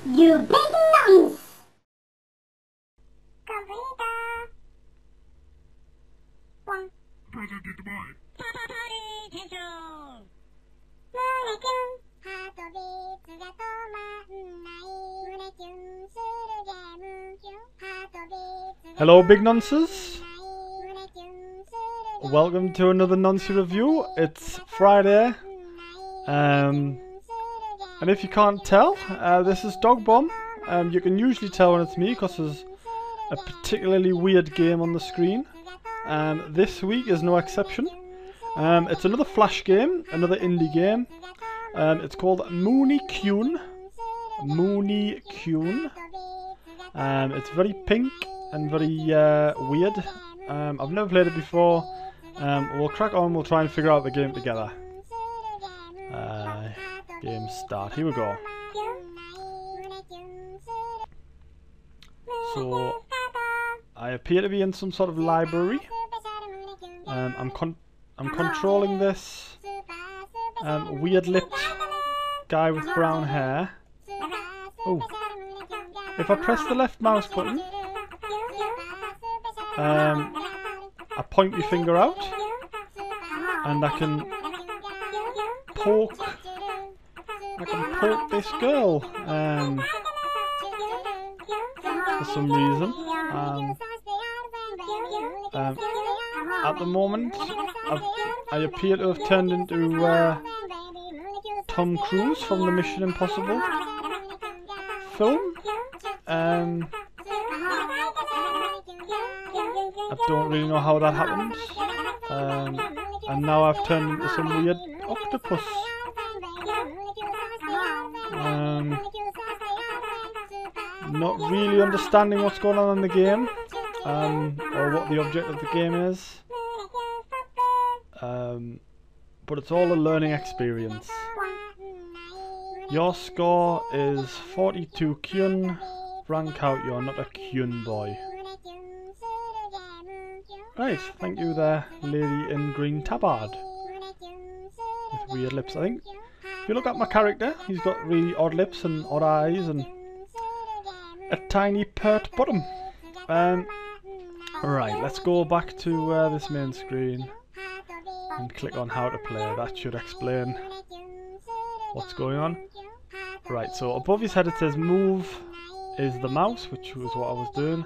You big nonce! Presented by Munekyun ハートビーツが止まんない胸キュンするゲームキュンハートビーツ Hello, big nonces. 胸キュンする Welcome to another Nonce review. It's Friday, and if you can't tell, this is Dog Bomb. You can usually tell when it's me because there's a particularly weird game on the screen. This week is no exception. It's another flash game, another indie game. It's called Mune Kyun. Munekyun. It's very pink and very weird. I've never played it before. We'll crack on, we'll try and figure out the game together. Game start, here we go. So, I appear to be in some sort of library. I'm controlling this weird-lipped guy with brown hair. Oh, if I press the left mouse button, I point my finger out, and I can poke this girl for some reason. At the moment, I appear to have turned into Tom Cruise from the Mission Impossible film. I don't really know how that happened. And now I've turned into some weird octopus. Not really understanding what's going on in the game, or what the object of the game is. But it's all a learning experience. Your score is 42 Kyun. Rank out, you're not a Kyun boy. Right, thank you there, lady in green tabard. With weird lips, I think. If you look at my character, he's got really odd lips and odd eyes and a tiny pert bottom. Right, let's go back to this main screen and click on how to play. That should explain what's going on. Right, so above his head it says move is the mouse, which was what I was doing.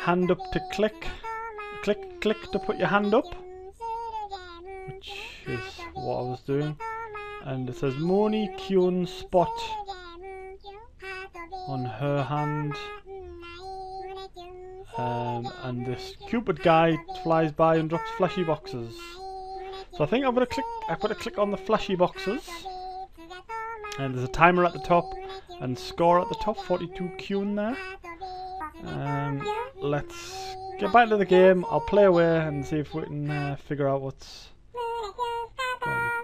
Hand up to click. Click to put your hand up, which is what I was doing. And it says Munekyun spot on her hand. And this Cupid guy flies by and drops flashy boxes. So I think I've got to click on the flashy boxes. And there's a timer at the top and score at the top, 42 Kyun there. Let's get back to the game. I'll play away and see if we can figure out what's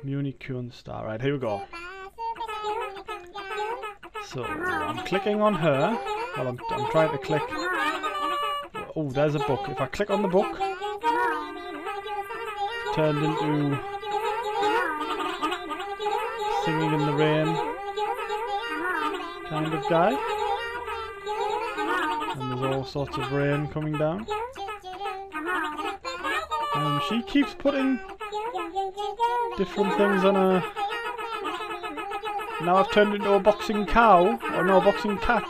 Munekyun star. Right, here we go. So I'm clicking on her. Well, I'm trying to click. Oh, there's a book. If I click on the book, it's turned into Singing in the Rain kind of guy. And there's all sorts of rain coming down. She keeps putting different things on her. Now I've turned into a boxing cow, or no, a boxing cat.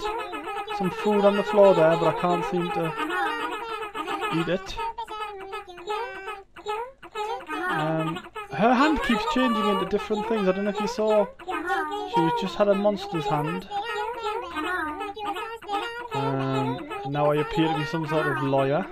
Some food on the floor there, but I can't seem to eat it. Her hand keeps changing into different things. I don't know if you saw, she just had a monster's hand. Now I appear to be some sort of lawyer.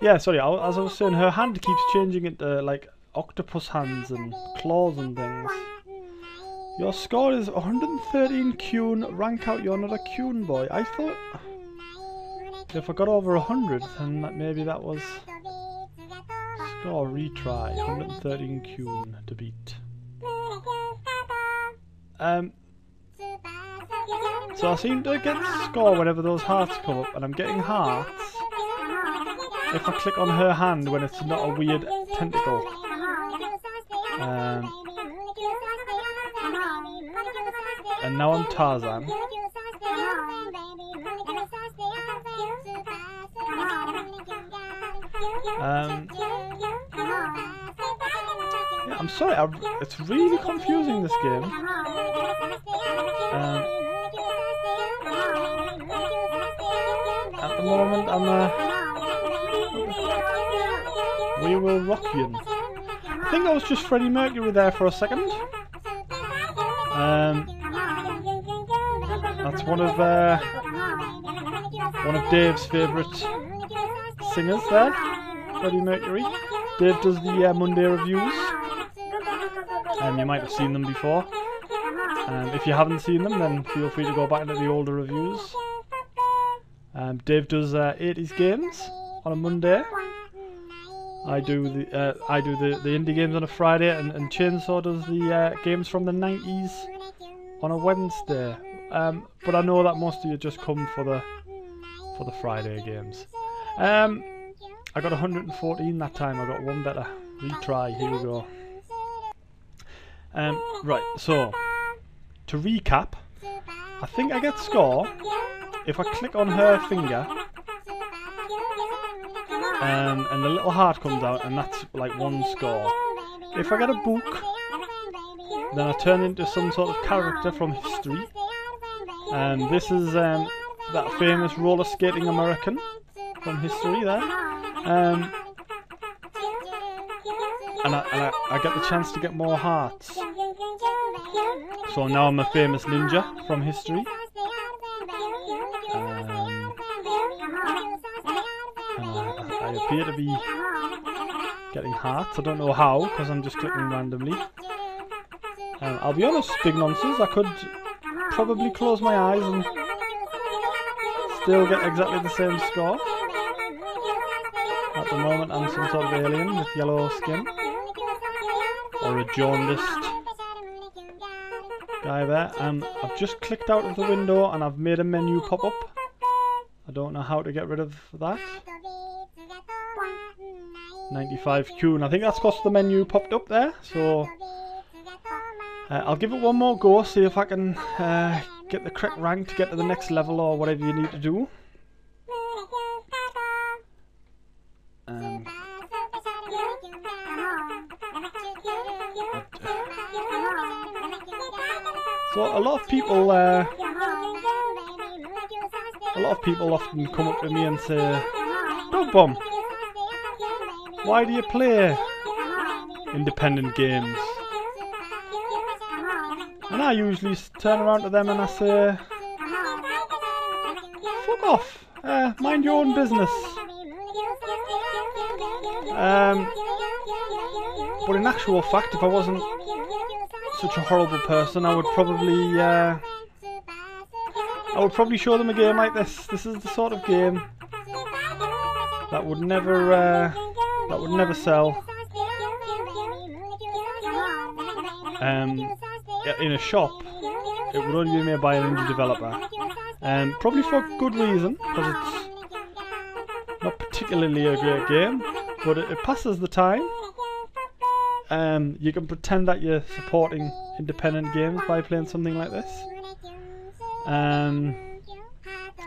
Yeah, sorry, as I was saying, her hand keeps changing into like octopus hands and claws and things. Your score is 113 Kyun. Rank out, you're not a Kyun boy. I thought if I got over 100, then maybe that was score retry. 113 Kyun to beat. So I seem to get score whenever those hearts come up, and I'm getting hearts if I click on her hand when it's not a weird tentacle. And now I'm Tarzan. Yeah, I'm sorry, it's really confusing, this game. At the moment we will rock you. I think that was just Freddie Mercury there for a second. That's one of Dave's favourite singers there, Freddie Mercury. Dave does the Monday reviews, and you might have seen them before. If you haven't seen them, then feel free to go back into the older reviews. Dave does 80s games on a Monday. I do the indie games on a Friday, and Chainsaw does the games from the 90s on a Wednesday. But I know that most of you just come for the Friday games. I got 114 that time. I got one better. Retry. Here we go. Right. So to recap, I think I get score if I click on her finger. And the little heart comes out, and that's like one score. If I get a book, then I turn into some sort of character from history. And this is that famous roller skating American from history there. And I get the chance to get more hearts. So now I'm a famous ninja from history. I appear to be getting hearts. I don't know how, because I'm just clicking randomly. I'll be honest, big nonsense, I could probably close my eyes and still get exactly the same score. At the moment I'm some sort of alien with yellow skin. Or a jaundiced guy there. I've just clicked out of the window and I've made a menu pop up. I don't know how to get rid of that. 95Q, and I think that's because the menu popped up there, so I'll give it one more go, see if I can get the correct rank to get to the next level or whatever you need to do. So a lot of people often come up to me and say, "Dog Bomb, why do you play independent games?" And I usually turn around to them and I say, "Fuck off, mind your own business." But in actual fact, if I wasn't such a horrible person, I would probably show them a game like this. This is the sort of game that would never sell in a shop. It would only be made by an indie developer, probably for good reason, because it's not particularly a great game, but it passes the time. You can pretend that you're supporting independent games by playing something like this.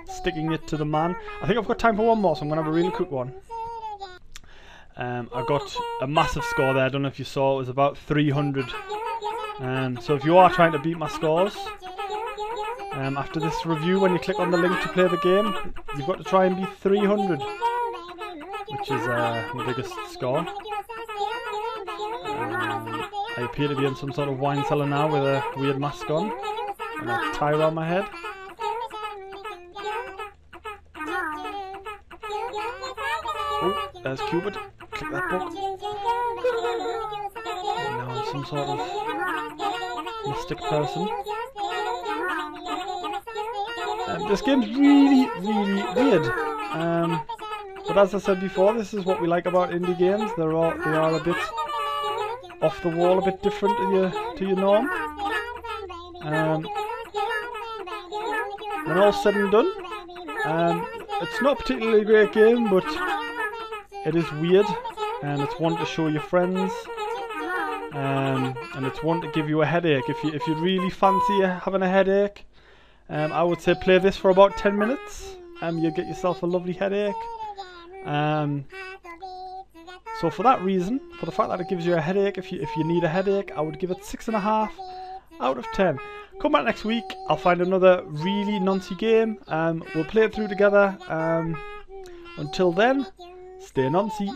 Sticking it to the man. I think I've got time for one more, so I'm going to have a really quick one. I got a massive score there. I don't know if you saw, it was about 300. So if you are trying to beat my scores, after this review, when you click on the link to play the game, you've got to try and beat 300, which is the biggest score. I appear to be in some sort of wine cellar now with a weird mask on and a tie around my head. Oh, there's Cupid. Click that book. And now I'm some sort of mystic person. This game's really, really weird. But as I said before, this is what we like about indie games. They are a bit off the wall, a bit different to your norm. When all's said and done, it's not particularly a great game, but it is weird. and it's one to show your friends, and it's one to give you a headache. If you really fancy having a headache, I would say play this for about 10 minutes. You'll get yourself a lovely headache. So for that reason, for the fact that it gives you a headache, if you need a headache, I would give it 6.5 out of 10. Come back next week, I'll find another really noncy game. We'll play it through together. Until then, stay noncy.